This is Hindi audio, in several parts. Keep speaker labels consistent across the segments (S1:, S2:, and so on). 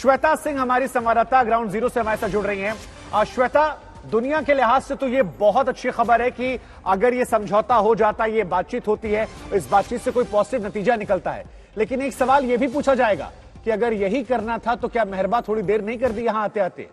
S1: श्वेता सिंह हमारी संवाददाता ग्राउंड जीरो से हमारे साथ जुड़ रही हैं। श्वेता, दुनिया के लिहाज से तो ये बहुत अच्छी खबर है कि अगर ये समझौता हो जाता है, ये बातचीत होती है, इस बातचीत से कोई पॉजिटिव नतीजा निकलता है। लेकिन एक सवाल ये भी पूछा जाएगा कि अगर यही करना था तो क्या मेहरबा थोड़ी देर नहीं कर दी यहां आते आते?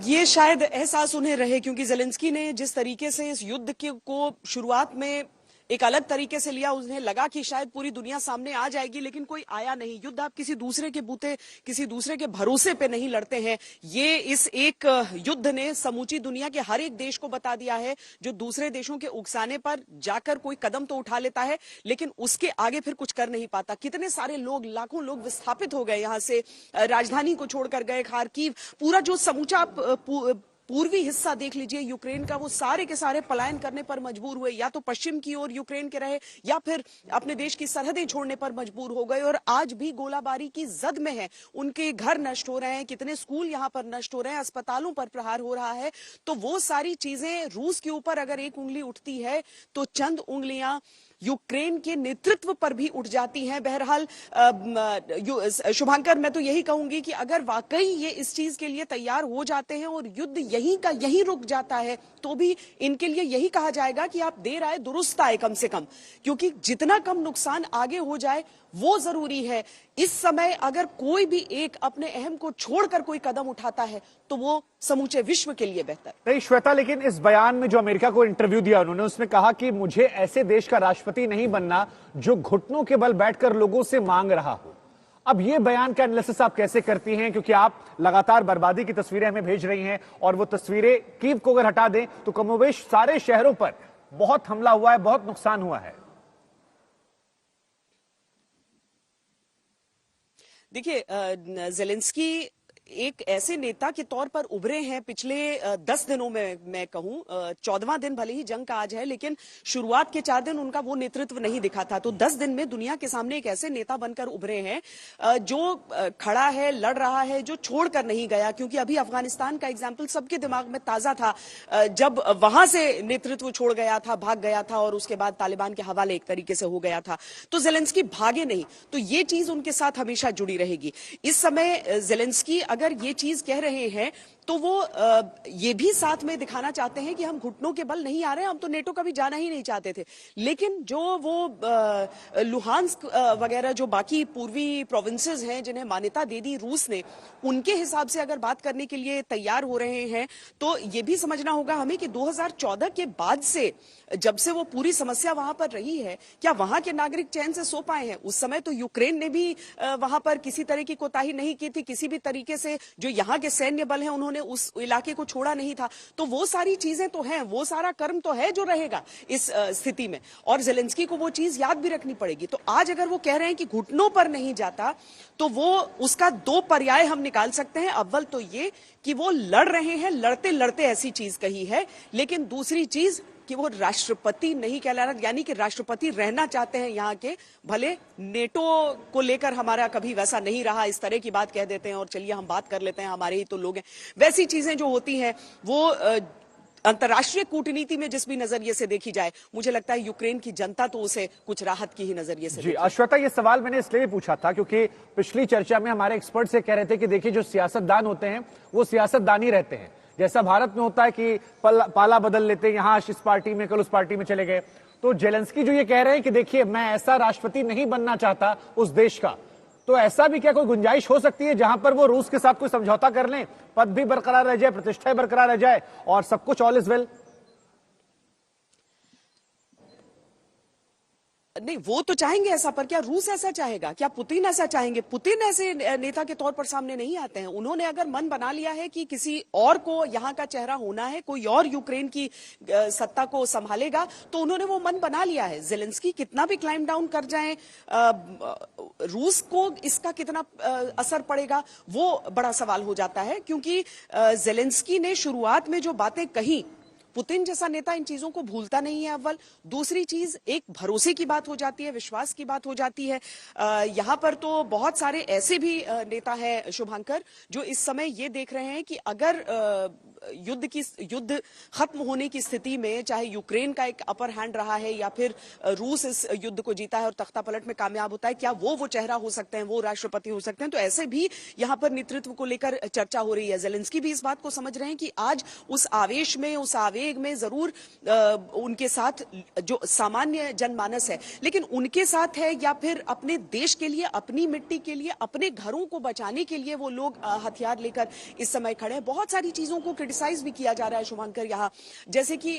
S2: ये शायद एहसास उन्हें रहे, क्योंकि ज़ेलेंस्की ने जिस तरीके से इस युद्ध को शुरुआत में एक अलग तरीके से लिया, उन्हें लगा कि शायद पूरी दुनिया सामने आ जाएगी, लेकिन कोई आया नहीं। युद्ध आप किसी दूसरे के बूते, किसी दूसरे के भरोसे पे नहीं लड़ते हैं। ये इस एक युद्ध ने समूची दुनिया के हर एक देश को बता दिया है, जो दूसरे देशों के उकसाने पर जाकर कोई कदम तो उठा लेता है, लेकिन उसके आगे फिर कुछ कर नहीं पाता। कितने सारे लोग, लाखों लोग विस्थापित हो गए, यहां से राजधानी को छोड़कर गए। खार्किव, पूरा जो समूचा पूर्वी हिस्सा देख लीजिए यूक्रेन का, वो सारे के सारे पलायन करने पर मजबूर हुए। या तो पश्चिम की ओर यूक्रेन के रहे, या फिर अपने देश की सरहदें छोड़ने पर मजबूर हो गए, और आज भी गोलाबारी की जद में है। उनके घर नष्ट हो रहे हैं, कितने स्कूल यहां पर नष्ट हो रहे हैं, अस्पतालों पर प्रहार हो रहा है। तो वो सारी चीजें, रूस के ऊपर अगर एक उंगली उठती है तो चंद उंगलियां यूक्रेन के नेतृत्व पर भी उठ जाती हैं। बहरहाल शुभांकर, मैं तो यही कहूंगी कि अगर वाकई ये इस चीज के लिए तैयार हो जाते हैं और युद्ध यहीं का यहीं रुक जाता है, तो भी इनके लिए यही कहा जाएगा कि आप देर आए दुरुस्त आए, कम से कम, क्योंकि जितना कम नुकसान आगे हो जाए वो जरूरी है। इस समय अगर कोई भी एक अपने अहम को छोड़कर कोई कदम उठाता है तो वो समूचे विश्व के लिए बेहतर।
S1: नहीं श्वेता, लेकिन इस बयान में जो अमेरिका को इंटरव्यू दिया उन्होंने, उसमें कहा कि मुझे ऐसे देश का राष्ट्रपति नहीं बनना जो घुटनों के बल बैठकर लोगों से मांग रहा हो। अब ये बयान का एनालिसिस आप कैसे करती हैं, क्योंकि आप लगातार बर्बादी की तस्वीरें हमें भेज रही हैं, और वो तस्वीरें कीव को अगर हटा दें तो कमोबेश सारे शहरों पर बहुत हमला हुआ है, बहुत नुकसान हुआ है।
S2: देखिए, ज़ेलेंस्की एक ऐसे नेता के तौर पर उभरे हैं पिछले 10 दिनों में। मैं कहूं 14वां दिन भले ही जंग का आज है, लेकिन शुरुआत के 4 दिन उनका वो नेतृत्व नहीं दिखा था। तो 10 दिन में दुनिया के सामने एक ऐसे नेता बनकर उभरे हैं जो खड़ा है, लड़ रहा है, जो छोड़कर नहीं गया। क्योंकि अभी अफगानिस्तान का एग्जाम्पल सबके दिमाग में ताजा था, जब वहां से नेतृत्व छोड़ गया था, भाग गया था, और उसके बाद तालिबान के हवाले एक तरीके से हो गया था। तो ज़ेलेंस्की भागे नहीं, तो ये चीज उनके साथ हमेशा जुड़ी रहेगी। इस समय ज़ेलेंस्की अगर ये चीज कह रहे हैं तो वो ये भी साथ में दिखाना चाहते हैं कि हम घुटनों के बल नहीं आ रहे हैं, हम तो नेटो कभी जाना ही नहीं चाहते थे। लेकिन जो वो लुहांस्क वगैरह जो बाकी पूर्वी प्रोविंसेस हैं जिन्हें मान्यता दे दी रूस ने, उनके हिसाब से अगर बात करने के लिए तैयार हो रहे हैं, तो ये भी समझना होगा हमें कि 2014 के बाद से, जब से वो पूरी समस्या वहां पर रही है, क्या वहां के नागरिक चैन से सो पाए हैं? उस समय तो यूक्रेन ने भी वहां पर किसी तरह की कोताही नहीं की थी, किसी भी तरीके से जो यहाँ के सैन्य बल हैं उन्होंने उस इलाके को छोड़ा नहीं था। तो वो सारी चीजें तो हैं, वो सारा कर्म तो है जो रहेगा इस स्थिति में, और ज़ेलेंस्की को वो चीज याद भी रखनी पड़ेगी। तो आज अगर वो कह रहे हैं कि घुटनों पर नहीं जाता, तो वो उसका 2 पर्याय हम निकाल सकते हैं। अव्वल तो ये कि वो लड़ रहे हैं, लड़ते लड़ते ऐसी चीज कही है, लेकिन दूसरी चीज कि वो राष्ट्रपति नहीं कहला रहा, यानी कि राष्ट्रपति रहना चाहते हैं यहाँ के। भले नेटो को लेकर हमारा कभी वैसा नहीं रहा, इस तरह की बात कह देते हैं और चलिए हम बात कर लेते हैं, हमारे ही तो लोग हैं। वैसी चीजें जो होती हैं वो अंतर्राष्ट्रीय कूटनीति में जिस भी नजरिए से देखी जाए, मुझे लगता है यूक्रेन की जनता तो उसे कुछ राहत की ही नजरिए से।
S1: जी श्वेता, ये सवाल मैंने इसलिए पूछा था क्योंकि पिछली चर्चा में हमारे एक्सपर्ट से कह रहे थे कि देखिए जो सियासतदान होते हैं वो सियासतदान ही रहते हैं। जैसा भारत में होता है कि पाला बदल लेते हैं, यहाँ इस पार्टी में कल उस पार्टी में चले गए। तो ज़ेलेंस्की जो ये कह रहे हैं कि देखिए मैं ऐसा राष्ट्रपति नहीं बनना चाहता उस देश का, तो ऐसा भी क्या कोई गुंजाइश हो सकती है जहां पर वो रूस के साथ कोई समझौता कर लें, पद भी बरकरार रह जाए, प्रतिष्ठा बरकरार रह जाए और सब कुछ ऑल इज वेल?
S2: नहीं, वो तो चाहेंगे ऐसा, पर क्या रूस ऐसा चाहेगा? क्या पुतिन ऐसा चाहेंगे? पुतिन ऐसे नेता के तौर पर सामने नहीं आते हैं। उन्होंने अगर मन बना लिया है कि किसी और को यहाँ का चेहरा होना है, कोई और यूक्रेन की सत्ता को संभालेगा, तो उन्होंने वो मन बना लिया है। ज़ेलेंस्की कितना भी क्लाइम डाउन कर जाएं, रूस को इसका कितना असर पड़ेगा वो बड़ा सवाल हो जाता है। क्योंकि ज़ेलेंस्की ने शुरुआत में जो बातें कही, पुतिन जैसा नेता इन चीजों को भूलता नहीं है, अव्वल। दूसरी चीज, एक भरोसे की बात हो जाती है, विश्वास की बात हो जाती है। यहां पर तो बहुत सारे ऐसे भी नेता हैं शुभांकर, जो इस समय ये देख रहे हैं कि अगर युद्ध खत्म होने की स्थिति में, चाहे यूक्रेन का एक अपर हैंड रहा है या फिर रूस इस युद्ध को जीता है और तख्ता पलट में कामयाब होता है, क्या वो चेहरा हो सकते हैं, वो राष्ट्रपति हो सकते हैं? तो ऐसे भी यहां पर नेतृत्व को लेकर चर्चा हो रही है। ज़ेलेंस्की भी इस बात को समझ रहे हैं कि आज उस आवेश में, उस आवेग में जरूर उनके साथ जो सामान्य जनमानस है, लेकिन उनके साथ है या फिर अपने देश के लिए, अपनी मिट्टी के लिए, अपने घरों को बचाने के लिए वो लोग हथियार लेकर इस समय खड़े हैं। बहुत सारी चीजों को क्रिटिसाइज भी किया जा रहा है शुभांकर यहाँ, जैसे कि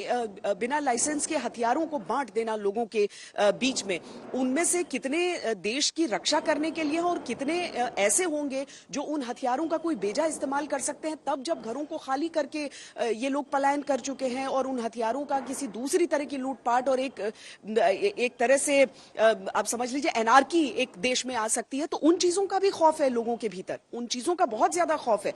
S2: बिना लाइसेंस के हथियारों को बांट देना लोगों के बीच में, उनमें से कितने देश की रक्षा करने के लिए और कितने ऐसे होंगे जो उन हथियारों का कोई बेजा इस्तेमाल कर सकते हैं, तब जब घरों को खाली करके ये लोग पलायन कर चुके हैं और उन हथियारों का किसी दूसरी तरह की लूटपाट और एक तरह से आप समझ लीजिए एनार्की एक देश में आ सकती है। तो उन चीजों का भी खौफ है लोगों के भीतर, उन चीजों का बहुत ज्यादा खौफ है।